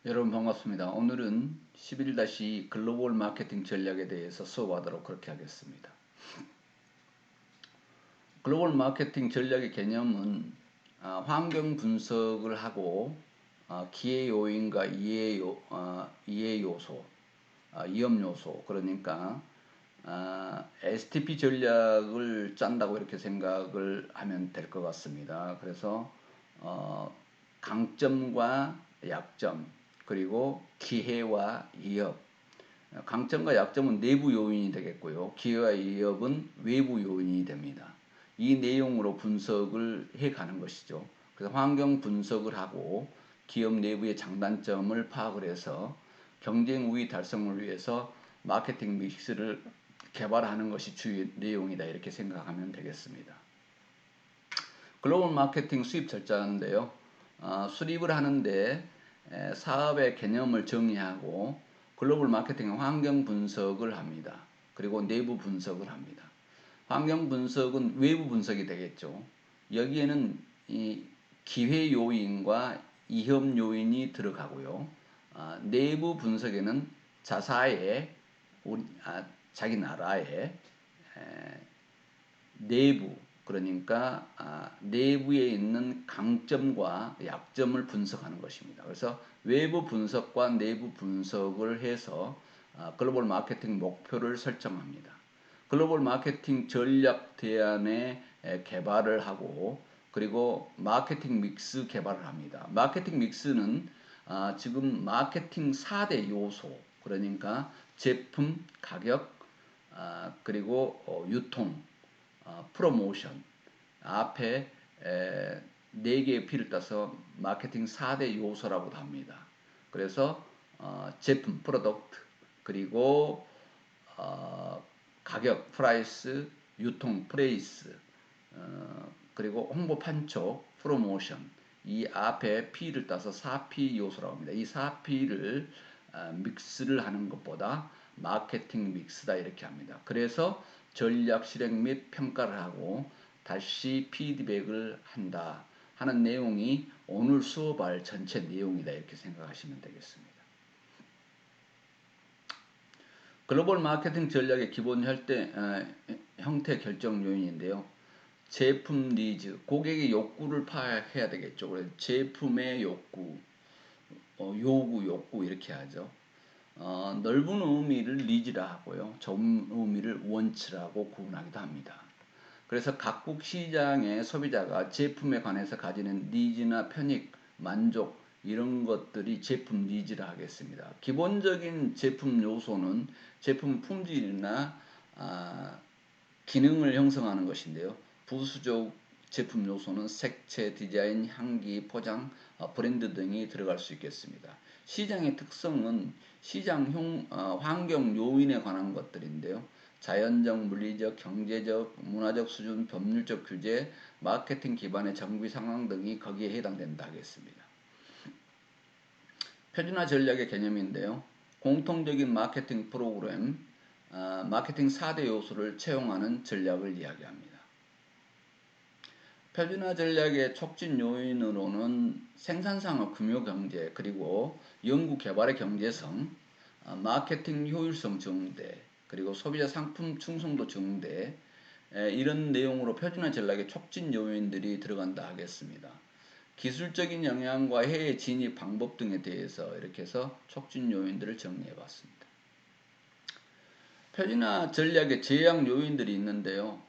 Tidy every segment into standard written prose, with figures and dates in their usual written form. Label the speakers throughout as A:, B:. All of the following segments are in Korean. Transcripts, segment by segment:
A: 여러분 반갑습니다. 오늘은 11-2 글로벌 마케팅 전략에 대해서 수업하도록 그렇게 하겠습니다. 글로벌 마케팅 전략의 개념은 환경 분석을 하고 기회 요인과 이해 요소, 위험 요소, 그러니까 STP 전략을 짠다고 이렇게 생각을 하면 될 것 같습니다. 그래서 강점과 약점, 그리고 기회와 위협. 강점과 약점은 내부 요인이 되겠고요. 기회와 위협은 외부 요인이 됩니다. 이 내용으로 분석을 해 가는 것이죠. 그래서 환경 분석을 하고 기업 내부의 장단점을 파악을 해서 경쟁 우위 달성을 위해서 마케팅 믹스를 개발하는 것이 주요 내용이다, 이렇게 생각하면 되겠습니다. 글로벌 마케팅 수입 절차인데요. 수립을 하는데 사업의 개념을 정의하고 글로벌 마케팅 환경 분석을 합니다. 그리고 내부 분석을 합니다. 환경 분석은 외부 분석이 되겠죠. 여기에는 이 기회 요인과 위험 요인이 들어가고요. 내부 분석에는 자기 나라의 내부, 그러니까 내부에 있는 강점과 약점을 분석하는 것입니다. 그래서 외부 분석과 내부 분석을 해서 글로벌 마케팅 목표를 설정합니다. 글로벌 마케팅 전략 대안의 개발을 하고, 그리고 마케팅 믹스 개발을 합니다. 마케팅 믹스는 지금 마케팅 4대 요소, 그러니까 제품, 가격, 그리고 유통, 프로모션 앞에 4개의 P를 따서 마케팅 4대 요소라고도 합니다. 그래서 제품, 프로덕트, 그리고 가격, 프라이스, 유통, 프레이스, 그리고 홍보 판촉, 프로모션, 이 앞에 P를 따서 4P 요소라고 합니다. 이 4P를 믹스를 하는 것보다 마케팅 믹스다, 이렇게 합니다. 그래서 전략 실행 및 평가를 하고 다시 피드백을 한다 하는 내용이 오늘 수업할 전체 내용이다, 이렇게 생각하시면 되겠습니다. 글로벌 마케팅 전략의 기본 형태 결정 요인인데요. 제품 니즈, 고객의 욕구를 파악해야 되겠죠. 그래서 제품의 욕구, 욕구 이렇게 하죠. 넓은 의미를 니즈라 하고요. 좁은 의미를 원치라고 구분하기도 합니다. 그래서 각국 시장의 소비자가 제품에 관해서 가지는 니즈나 편익, 만족, 이런 것들이 제품 니즈라 하겠습니다. 기본적인 제품 요소는 제품 품질이나 기능을 형성하는 것인데요. 부수적 제품 요소는 색채, 디자인, 향기, 포장, 브랜드 등이 들어갈 수 있겠습니다. 시장의 특성은 환경 요인에 관한 것들인데요. 자연적, 물리적, 경제적, 문화적 수준, 법률적 규제, 마케팅 기반의 정비 상황 등이 거기에 해당된다 하겠습니다. 표준화 전략의 개념인데요. 공통적인 마케팅 프로그램, 마케팅 4대 요소를 채용하는 전략을 이야기합니다. 표준화 전략의 촉진 요인으로는 생산산업 금융경제, 그리고 연구개발의 경제성, 마케팅 효율성 증대, 그리고 소비자 상품 충성도 증대, 이런 내용으로 표준화 전략의 촉진 요인들이 들어간다 하겠습니다. 기술적인 영향과 해외 진입 방법 등에 대해서 이렇게 해서 촉진 요인들을 정리해 봤습니다. 표준화 전략의 제약 요인들이 있는데요.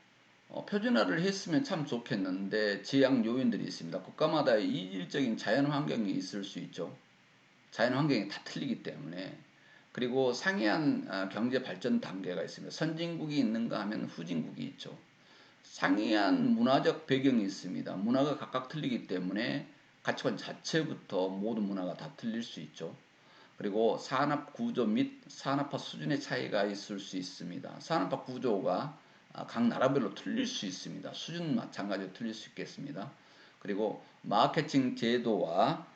A: 표준화를 했으면 참 좋겠는데 제약 요인들이 있습니다. 국가마다 이질적인 자연 환경이 있을 수 있죠. 자연 환경이 다 틀리기 때문에. 그리고 상이한 경제 발전 단계가 있습니다. 선진국이 있는가 하면 후진국이 있죠. 상이한 문화적 배경이 있습니다. 문화가 각각 틀리기 때문에 가치관 자체부터 모든 문화가 다 틀릴 수 있죠. 그리고 산업 구조 및 산업화 수준의 차이가 있을 수 있습니다. 산업화 구조가 각 나라별로 틀릴 수 있습니다. 수준 마찬가지로 틀릴 수 있겠습니다. 그리고 마케팅 제도와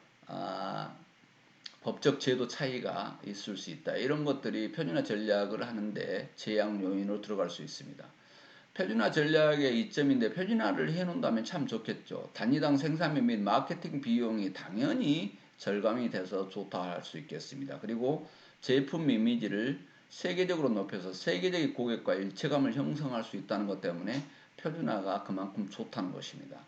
A: 법적 제도 차이가 있을 수 있다. 이런 것들이 표준화 전략을 하는데 제약 요인으로 들어갈 수 있습니다. 표준화 전략의 이점인데, 표준화를 해놓는다면 참 좋겠죠. 단위당 생산비 및 마케팅 비용이 당연히 절감이 돼서 좋다 할 수 있겠습니다. 그리고 제품 이미지를 세계적으로 높여서 세계적인 고객과 일체감을 형성할 수 있다는 것 때문에 표준화가 그만큼 좋다는 것입니다.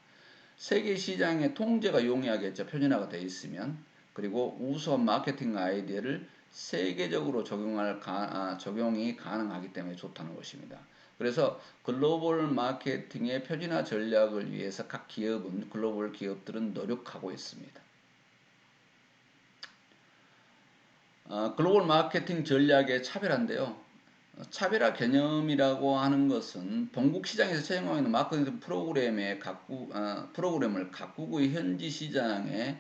A: 세계 시장의 통제가 용이하겠죠. 표준화가 되어 있으면. 그리고 우수한 마케팅 아이디어를 세계적으로 적용이 가능하기 때문에 좋다는 것입니다. 그래서 글로벌 마케팅의 표준화 전략을 위해서 각 기업은, 글로벌 기업들은 노력하고 있습니다. 글로벌 마케팅 전략의 차별화인데요. 차별화 개념이라고 하는 것은 본국 시장에서 채용하고 있는 마케팅 프로그램을 각국의 현지 시장에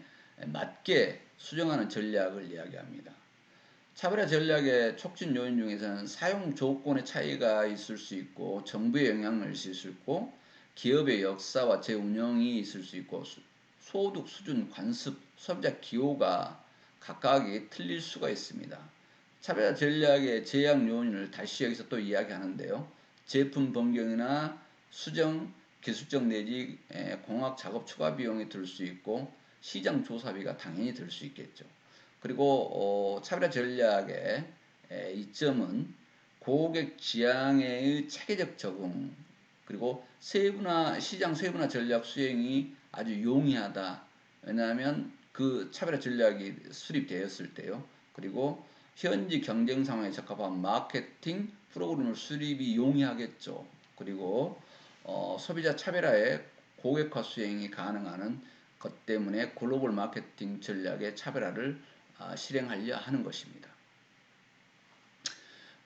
A: 맞게 수정하는 전략을 이야기합니다. 차별화 전략의 촉진 요인 중에서는 사용 조건의 차이가 있을 수 있고, 정부의 영향을 있을 수 있고, 기업의 역사와 재운영이 있을 수 있고, 소득 수준, 관습, 소비자 기호가 각각이 틀릴 수가 있습니다. 차별화 전략의 제약 요인을 다시 여기서 또 이야기하는데요. 제품 변경이나 수정, 기술적 내지 공학 작업 추가 비용이 들 수 있고, 시장 조사비가 당연히 들 수 있겠죠. 그리고 차별화 전략의 이점은 고객 지향의 체계적 적응, 그리고 시장 세분화 전략 수행이 아주 용이하다. 왜냐하면 그 차별화 전략이 수립되었을 때요. 그리고 현지 경쟁 상황에 적합한 마케팅 프로그램을 수립이 용이하겠죠. 그리고 소비자 차별화에 고객화 수행이 가능한 것 때문에 글로벌 마케팅 전략의 차별화를 실행하려 하는 것입니다.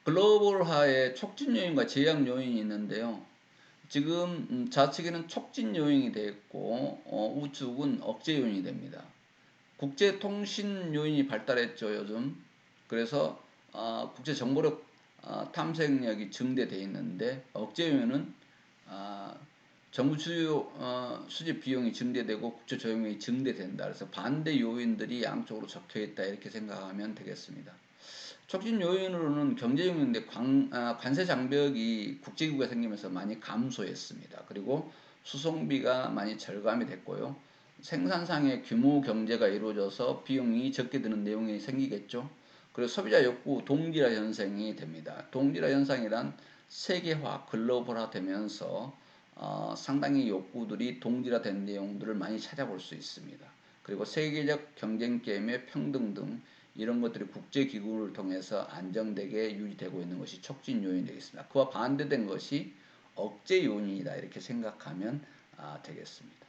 A: 글로벌화의 촉진 요인과 제약 요인이 있는데요. 지금 좌측에는 촉진 요인이 되어 있고 우측은 억제 요인이 됩니다. 국제 통신 요인이 발달했죠, 요즘. 그래서 국제 정보력 탐색력이 증대되어 있는데, 억제 요인은 정부 수집 비용이 증대되고 국제 조용이 증대된다. 그래서 반대 요인들이 양쪽으로 적혀 있다, 이렇게 생각하면 되겠습니다. 촉진 요인으로는 경제 요인인데 관세 장벽이 국제기구가 생기면서 많이 감소했습니다. 그리고 수송비가 많이 절감이 됐고요. 생산상의 규모 경제가 이루어져서 비용이 적게 드는 내용이 생기겠죠. 그리고 소비자 욕구 동질화 현상이 됩니다. 동질화 현상이란 세계화, 글로벌화 되면서 상당히 욕구들이 동질화된 내용들을 많이 찾아볼 수 있습니다. 그리고 세계적 경쟁 게임의 평등 등 이런 것들이 국제기구를 통해서 안정되게 유지되고 있는 것이 촉진 요인이 되겠습니다. 그와 반대된 것이 억제 요인이다, 이렇게 생각하면 되겠습니다.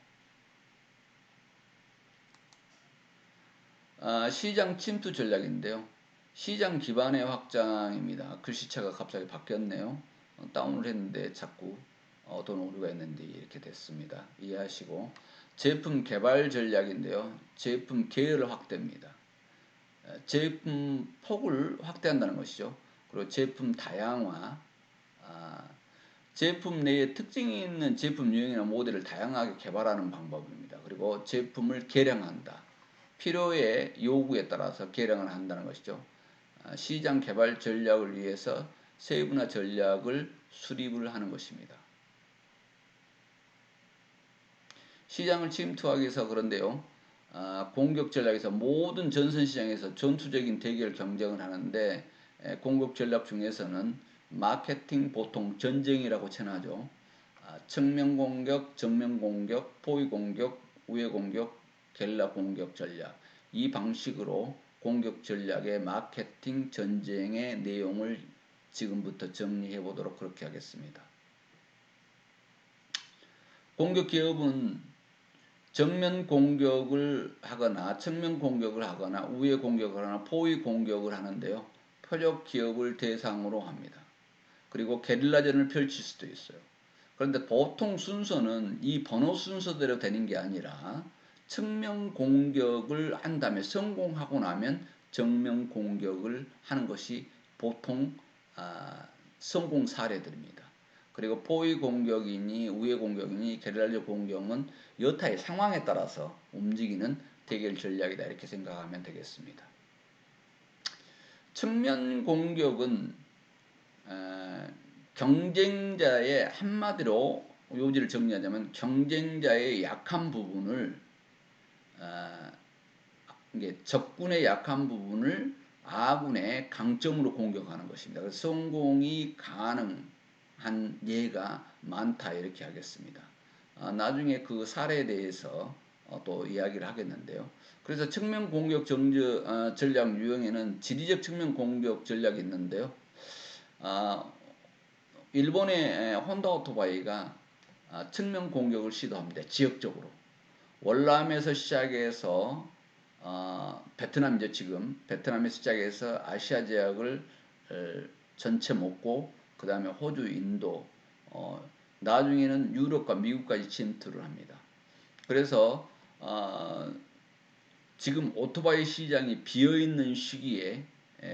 A: 시장 침투 전략인데요. 시장 기반의 확장입니다. 글씨체가 갑자기 바뀌었네요. 다운을 했는데 자꾸 어떤 오류가 있는데 이렇게 됐습니다. 이해하시고, 제품 개발 전략인데요. 제품 계열 확대입니다. 제품 폭을 확대한다는 것이죠. 그리고 제품 다양화, 제품 내에 특징이 있는 제품 유형이나 모델을 다양하게 개발하는 방법입니다. 그리고 제품을 개량한다. 필요의 요구에 따라서 개량을 한다는 것이죠. 시장 개발 전략을 위해서 세분화 전략을 수립을 하는 것입니다. 시장을 침투하기 위해서 그런데요. 공격 전략에서 모든 전선 시장에서 전투적인 대결 경쟁을 하는데, 공격 전략 중에서는 마케팅 보통 전쟁이라고稱하죠. 측면 공격, 정면 공격, 포위 공격, 우회 공격, 게릴라 공격 전략, 이 방식으로 공격 전략의 마케팅 전쟁의 내용을 지금부터 정리해 보도록 그렇게 하겠습니다. 공격 기업은 정면 공격을 하거나 측면 공격을 하거나 우회 공격을 하거나 포위 공격을 하는데요. 표적 기업을 대상으로 합니다. 그리고 게릴라전을 펼칠 수도 있어요. 그런데 보통 순서는 이 번호 순서대로 되는 게 아니라 측면 공격을 한 다음에 성공하고 나면 정면 공격을 하는 것이 보통 성공 사례들입니다. 그리고 포위 공격이니 우회 공격이니 게릴라 공격은 여타의 상황에 따라서 움직이는 대결 전략이다, 이렇게 생각하면 되겠습니다. 측면 공격은 경쟁자의, 한마디로 요지를 정리하자면 경쟁자의 약한 부분을 이게 적군의 약한 부분을 아군의 강점으로 공격하는 것입니다. 그래서 성공이 가능한 예가 많다 이렇게 하겠습니다. 나중에 그 사례에 대해서 또 이야기를 하겠는데요. 그래서 측면 공격 전략 유형에는 지리적 측면 공격 전략이 있는데요. 일본의 혼다 오토바이가 측면 공격을 시도합니다. 지역적으로. 월남에서 시작해서 베트남이죠. 지금 베트남에서 시작해서 아시아 지역을 전체 먹고 그 다음에 호주, 인도, 나중에는 유럽과 미국까지 침투를 합니다. 그래서 지금 오토바이 시장이 비어있는 시기에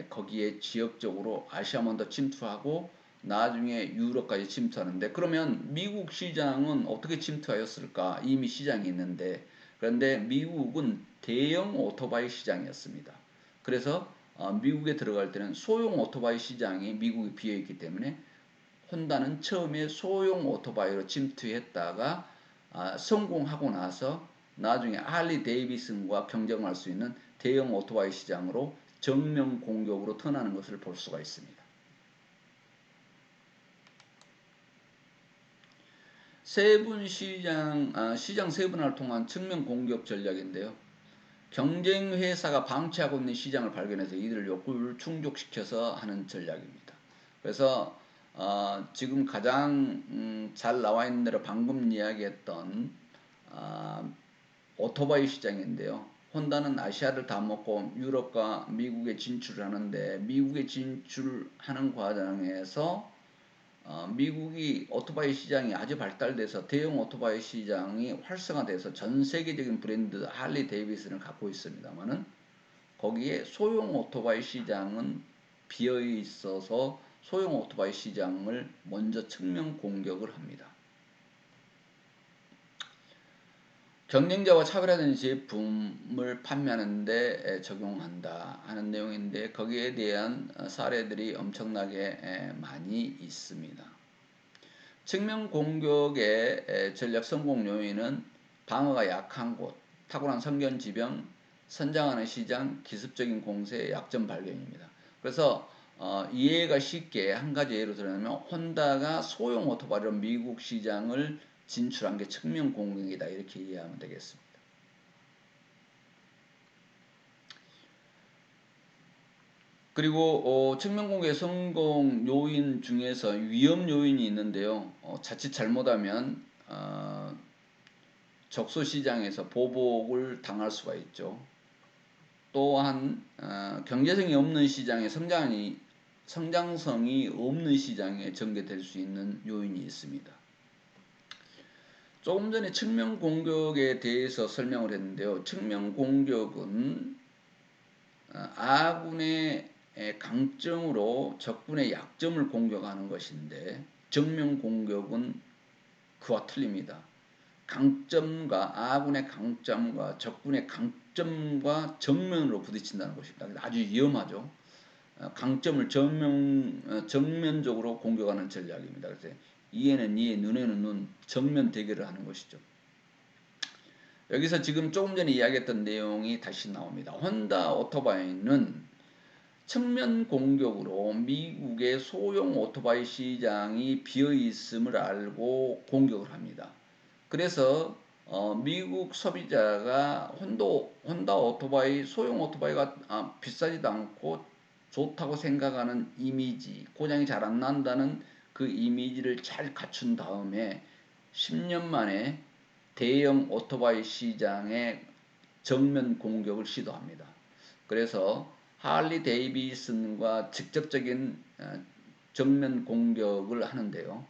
A: 거기에 지역적으로 아시아만도 침투하고 나중에 유럽까지 침투하는데, 그러면 미국 시장은 어떻게 침투하였을까? 이미 시장이 있는데, 그런데 미국은 대형 오토바이 시장이었습니다. 그래서 미국에 들어갈 때는 소형 오토바이 시장이 미국에 비어있기 때문에 혼다는 처음에 소형 오토바이로 침투했다가 성공하고 나서 나중에 할리 데이비슨과 경쟁할 수 있는 대형 오토바이 시장으로 정면 공격으로 턴하는 것을 볼 수가 있습니다. 세분 시장 세분화를 통한 측면 공격 전략인데요. 경쟁 회사가 방치하고 있는 시장을 발견해서 이들 욕구를 충족시켜서 하는 전략입니다. 그래서 지금 가장 잘 나와 있는 대로 방금 이야기했던 오토바이 시장인데요. 혼다는 아시아를 다 먹고 유럽과 미국에 진출을 하는데, 미국에 진출하는 과정에서 미국이 오토바이 시장이 아주 발달돼서 대형 오토바이 시장이 활성화돼서 전 세계적인 브랜드 할리 데이비슨을 갖고 있습니다만은, 거기에 소형 오토바이 시장은 비어 있어서 소형 오토바이 시장을 먼저 측면 공격을 합니다. 경쟁자와 차별화된 제품을 판매하는 데 적용한다 하는 내용인데, 거기에 대한 사례들이 엄청나게 많이 있습니다. 측면 공격의 전략 성공 요인은 방어가 약한 곳, 탁월한 성견 지병, 선장하는 시장, 기습적인 공세의 약점 발견입니다. 그래서 이해가 쉽게 한 가지 예로 들자면, 혼다가 소형 오토바이로 미국 시장을 진출한 게 측면 공격이다 이렇게 이해하면 되겠습니다. 그리고 측면 공격의 성공 요인 중에서 위험 요인이 있는데요. 자칫 잘못하면 적소 시장에서 보복을 당할 수가 있죠. 또한 경제성이 없는 시장에 성장성이 없는 시장에 전개될 수 있는 요인이 있습니다. 조금 전에 측면 공격에 대해서 설명을 했는데요. 측면 공격은 아군의 강점으로 적군의 약점을 공격하는 것인데, 정면 공격은 그와 틀립니다. 아군의 강점과 적군의 강점과 정면으로 부딪힌다는 것입니다. 아주 위험하죠. 강점을 정면적으로 공격하는 전략입니다. 그래서 이에는 이, 눈에는 눈, 정면 대결을 하는 것이죠. 여기서 지금 조금 전에 이야기했던 내용이 다시 나옵니다. 혼다 오토바이는 측면 공격으로 미국의 소형 오토바이 시장이 비어 있음을 알고 공격을 합니다. 그래서 미국 소비자가 혼다 오토바이, 소형 오토바이가 비싸지도 않고 좋다고 생각하는 이미지, 고장이 잘 안 난다는 그 이미지를 잘 갖춘 다음에 10년 만에 대형 오토바이 시장의 정면 공격을 시도합니다. 그래서 할리 데이비슨과 직접적인 정면 공격을 하는데요.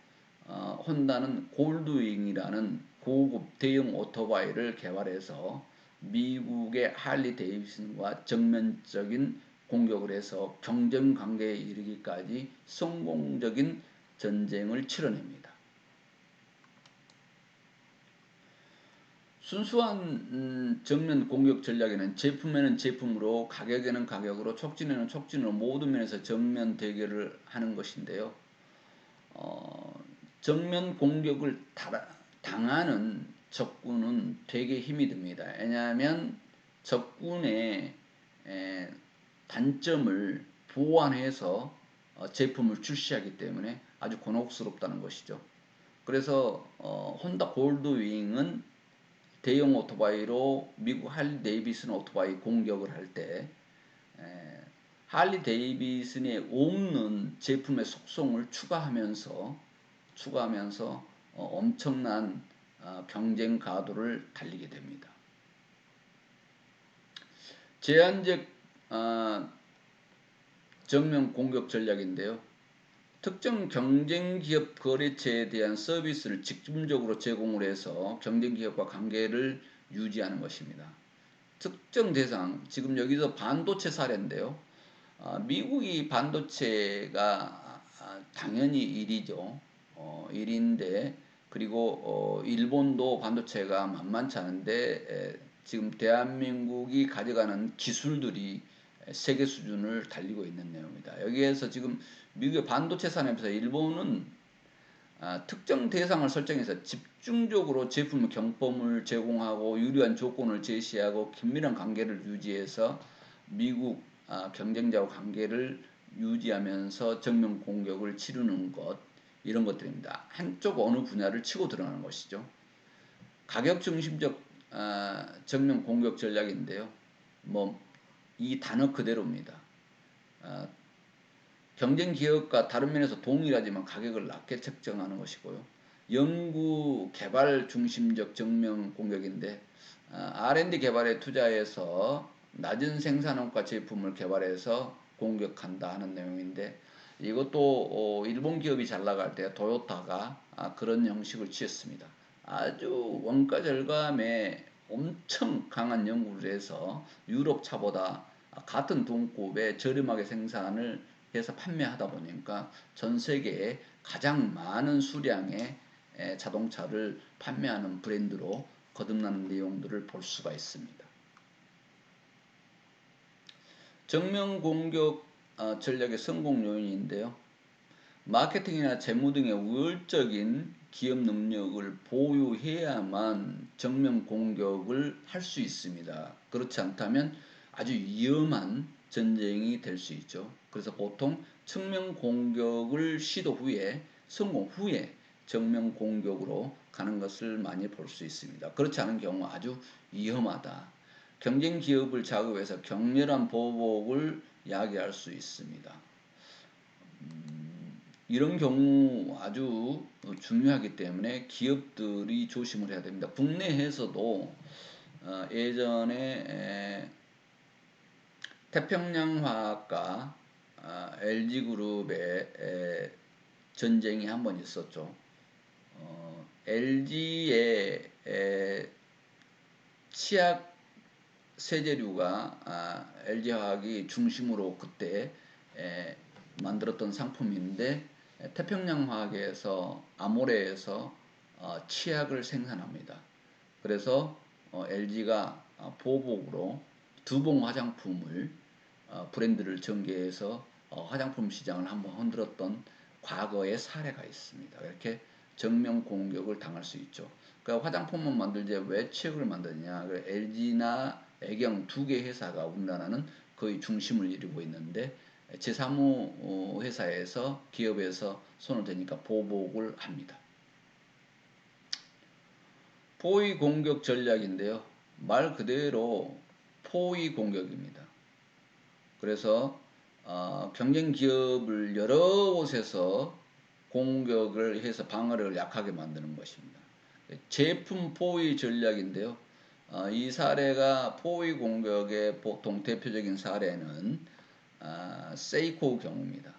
A: 혼다는 골드윙이라는 고급 대형 오토바이를 개발해서 미국의 할리 데이비슨과 정면적인 공격을 해서 경쟁 관계에 이르기까지 성공적인 전쟁을 치러냅니다. 순수한 정면 공격 전략에는 제품에는 제품으로, 가격에는 가격으로, 촉진에는 촉진으로 모든 면에서 정면 대결을 하는 것인데요. 정면 공격을 당하는 적군은 되게 힘이 듭니다. 왜냐하면 적군의 단점을 보완해서 제품을 출시하기 때문에 아주 곤혹스럽다는 것이죠. 그래서 혼다 골드윙은 대형 오토바이로 미국 할리 데이비슨 오토바이 공격을 할 때 할리 데이비슨에 없는 제품의 속성을 추가하면서 엄청난 경쟁 가도를 달리게 됩니다. 제한적 정면 공격 전략인데요. 특정 경쟁 기업 거래처에 대한 서비스를 직접적으로 제공을 해서 경쟁 기업과 관계를 유지하는 것입니다. 특정 대상, 지금 여기서 반도체 사례인데요. 미국이 반도체가 당연히 1위죠. 1위인데 그리고 일본도 반도체가 만만치 않은데 지금 대한민국이 가져가는 기술들이 세계 수준을 달리고 있는 내용입니다. 여기에서 지금 미국의 반도체 산업에서 일본은 특정 대상을 설정해서 집중적으로 제품 경품을 제공하고 유리한 조건을 제시하고 긴밀한 관계를 유지해서 미국 경쟁자와 관계를 유지하면서 정면 공격을 치르는 것, 이런 것들입니다. 한쪽 어느 분야를 치고 들어가는 것이죠. 가격 중심적 정면 공격 전략인데요. 이 단어 그대로입니다. 경쟁 기업과 다른 면에서 동일하지만 가격을 낮게 책정하는 것이고요. 연구 개발 중심적 정면 공격인데 R&D 개발에 투자해서 낮은 생산원가 제품을 개발해서 공격한다 하는 내용인데, 이것도 일본 기업이 잘 나갈 때 도요타가 그런 형식을 취했습니다. 아주 원가 절감에 엄청 강한 연구를 해서 유럽 차보다 같은 돈급에 저렴하게 생산을 해서 판매하다 보니까 전 세계에 가장 많은 수량의 자동차를 판매하는 브랜드로 거듭나는 내용들을 볼 수가 있습니다. 정면 공격 전략의 성공 요인인데요. 마케팅이나 재무 등의 우월적인 기업 능력을 보유해야만 정면 공격을 할 수 있습니다. 그렇지 않다면 아주 위험한 전쟁이 될 수 있죠. 그래서 보통 측면 공격을 시도 후에 성공 후에 정면 공격으로 가는 것을 많이 볼 수 있습니다. 그렇지 않은 경우 아주 위험하다. 경쟁 기업을 자극해서 격렬한 보복을 야기할 수 있습니다. 이런 경우 아주 중요하기 때문에 기업들이 조심을 해야 됩니다. 국내에서도 예전에 태평양화학과 LG그룹의 전쟁이 한 번 있었죠. LG의 치약 세제류가 LG화학이 중심으로 그때 만들었던 상품인데, 태평양화학에서 아모레에서 치약을 생산합니다. 그래서 LG가 보복으로 두봉 화장품을 브랜드를 전개해서 화장품 시장을 한번 흔들었던 과거의 사례가 있습니다. 이렇게 정면 공격을 당할 수 있죠. 그러니까 화장품만 만들지 왜 치약을 만드냐? LG나 애경 두 개 회사가 우리나라는 거의 중심을 이루고 있는데, 제3호 회사에서 기업에서 손을 대니까 보복을 합니다. 포위 공격 전략인데요. 말 그대로 포위 공격입니다. 그래서 경쟁 기업을 여러 곳에서 공격을 해서 방어력을 약하게 만드는 것입니다. 제품 포위 전략인데요. 이 사례가 포위 공격의 보통 대표적인 사례는 세이코 경우입니다.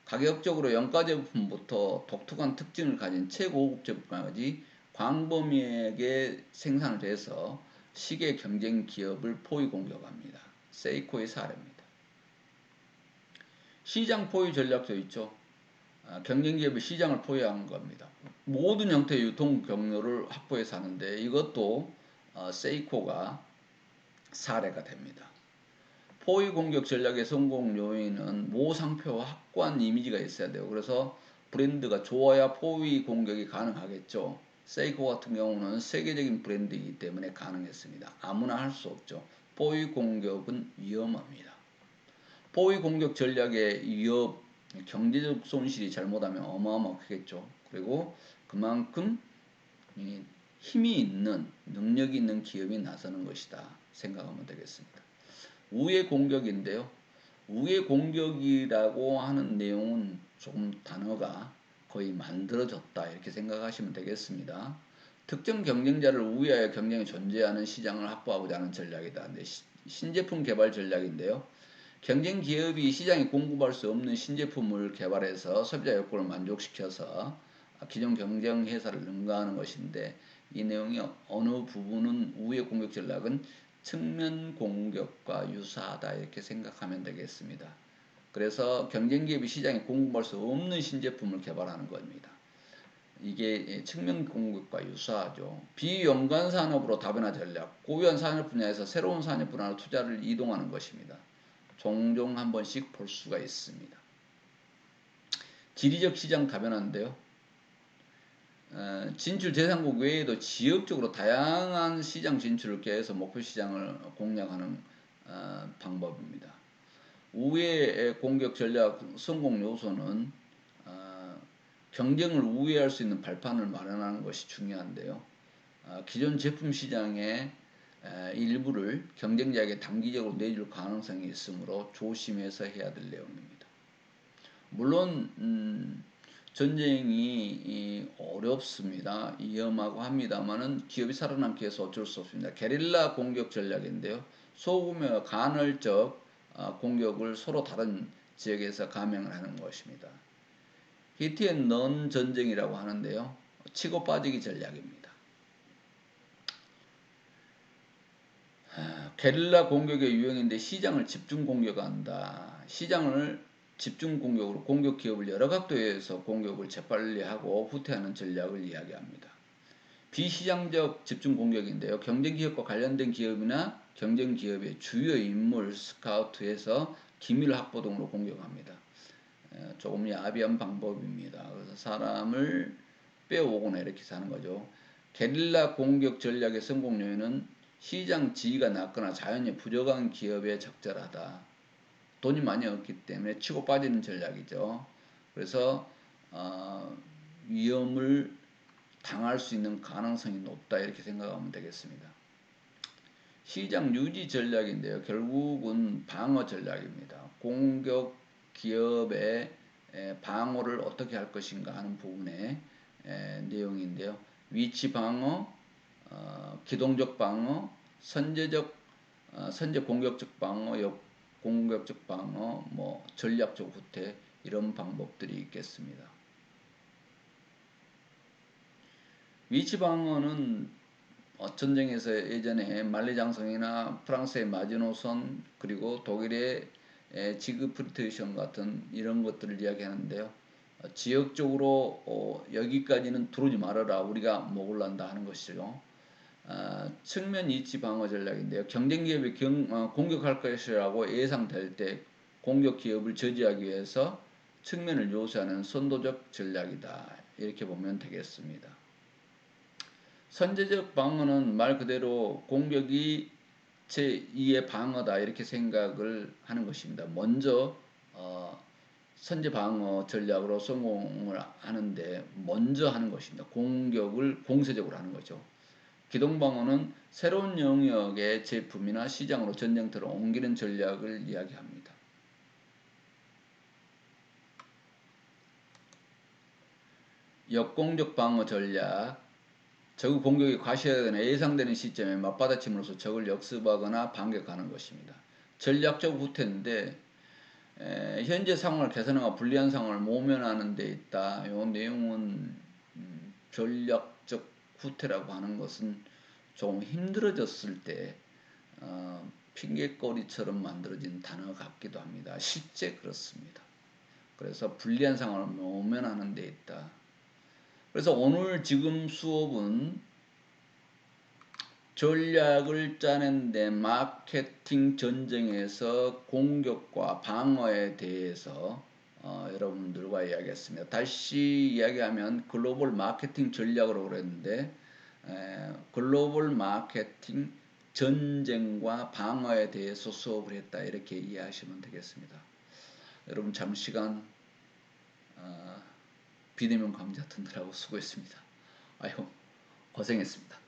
A: 가격적으로 영가 제품부터 독특한 특징을 가진 최고급 제품까지 광범위하게 생산을 해서 시계 경쟁 기업을 포위 공격합니다. 세이코의 사례입니다. 시장 포위 전략도 있죠. 경쟁 기업이 시장을 포위하는 겁니다. 모든 형태의 유통 경로를 확보해서 하는데, 이것도 세이코가 사례가 됩니다. 포위 공격 전략의 성공 요인은 모상표와 확고한 이미지가 있어야 돼요. 그래서 브랜드가 좋아야 포위 공격이 가능하겠죠. 세이코 같은 경우는 세계적인 브랜드이기 때문에 가능했습니다. 아무나 할 수 없죠. 포위 공격은 위험합니다. 포위 공격 전략의 위협, 경제적 손실이 잘못하면 어마어마하게 크겠죠. 그리고 그만큼 힘이 있는, 능력이 있는 기업이 나서는 것이다 생각하면 되겠습니다. 우회 공격인데요. 우회 공격이라고 하는 내용은 조금 단어가 거의 만들어졌다 이렇게 생각하시면 되겠습니다. 특정 경쟁자를 우회하여 경쟁이 존재하는 시장을 확보하고자 하는 전략이다. 신제품 개발 전략인데요. 경쟁 기업이 시장에 공급할 수 없는 신제품을 개발해서 소비자 욕구를 만족시켜서 기존 경쟁 회사를 능가하는 것인데, 이 내용이 어느 부분은 우회 공격 전략은 측면 공격과 유사하다 이렇게 생각하면 되겠습니다. 그래서 경쟁 기업이 시장에 공급할 수 없는 신제품을 개발하는 겁니다. 이게 측면 공격과 유사하죠. 비연관 산업으로 다변화 전략, 고유한 산업 분야에서 새로운 산업 분야로 투자를 이동하는 것입니다. 종종 한 번씩 볼 수가 있습니다. 지리적 시장 다변화인데요. 진출 대상국 외에도 지역적으로 다양한 시장 진출을 계획해서 목표 시장을 공략하는 방법입니다. 우회 공격 전략 성공 요소는 경쟁을 우회할 수 있는 발판을 마련하는 것이 중요한데요. 기존 제품 시장의 일부를 경쟁자에게 단기적으로 내줄 가능성이 있으므로 조심해서 해야 될 내용입니다. 물론 전쟁이 어렵습니다. 위험하고 합니다만은 기업이 살아남기 위해서 어쩔 수 없습니다. 게릴라 공격 전략인데요. 소규모 간헐적 공격을 서로 다른 지역에서 감행을 하는 것입니다. 히트앤런 전쟁이라고 하는데요. 치고 빠지기 전략입니다. 게릴라 공격의 유형인데, 시장을 집중 공격한다. 시장을 집중 공격으로 공격 기업을 여러 각도에서 공격을 재빨리 하고 후퇴하는 전략을 이야기합니다. 비시장적 집중 공격인데요. 경쟁 기업과 관련된 기업이나 경쟁 기업의 주요 인물 스카우트해서 기밀 확보 등으로 공격합니다. 조금 야비한 방법입니다. 그래서 사람을 빼오거나 이렇게 하는 거죠. 게릴라 공격 전략의 성공 요인은 시장 지위가 낮거나 자연히 부족한 기업에 적절하다. 돈이 많이 없기 때문에 치고 빠지는 전략이죠. 그래서 위험을 당할 수 있는 가능성이 높다 이렇게 생각하면 되겠습니다. 시장 유지 전략인데요. 결국은 방어 전략입니다. 공격 기업의 방어를 어떻게 할 것인가 하는 부분의 내용인데요. 위치 방어, 기동적 방어, 선제 공격적 방어, 공격적 방어, 전략적 후퇴, 이런 방법들이 있겠습니다. 위치 방어는 전쟁에서 예전에 만리장성이나 프랑스의 마지노선, 그리고 독일의 지그프리트션 같은 이런 것들을 이야기하는데요. 지역적으로 여기까지는 들어오지 말아라, 우리가 먹을란다 하는 것이죠. 측면 위치 방어 전략인데요. 경쟁 기업이 공격할 것이라고 예상될 때 공격 기업을 저지하기 위해서 측면을 요새하는 선도적 전략이다 이렇게 보면 되겠습니다. 선제적 방어는 말 그대로 공격이 제2의 방어다 이렇게 생각을 하는 것입니다. 먼저 선제 방어 전략으로 성공을 하는데 먼저 하는 것입니다. 공격을 공세적으로 하는 거죠. 기동 방어는 새로운 영역의 제품이나 시장으로 전쟁터를 옮기는 전략을 이야기합니다. 역공적 방어 전략, 적의 공격이 과시되거나 예상되는 시점에 맞받아침으로써 적을 역습하거나 반격하는 것입니다. 전략적 후퇴인데, 현재 상황을 개선하고 불리한 상황을 모면하는 데 있다. 이 내용은 전략적 후퇴라고 하는 것은 조금 힘들어졌을 때 핑계거리처럼 만들어진 단어 같기도 합니다. 실제 그렇습니다. 그래서 불리한 상황을 모면하는 데 있다. 그래서 오늘 지금 수업은 전략을 짜는데 마케팅 전쟁에서 공격과 방어에 대해서 여러분들과 이야기했습니다. 다시 이야기하면 글로벌 마케팅 전략으로 그랬는데 글로벌 마케팅 전쟁과 방어에 대해서 수업을 했다 이렇게 이해하시면 되겠습니다. 여러분 장시간 비대면 강좌 듣느라고 수고했습니다. 아유 고생했습니다.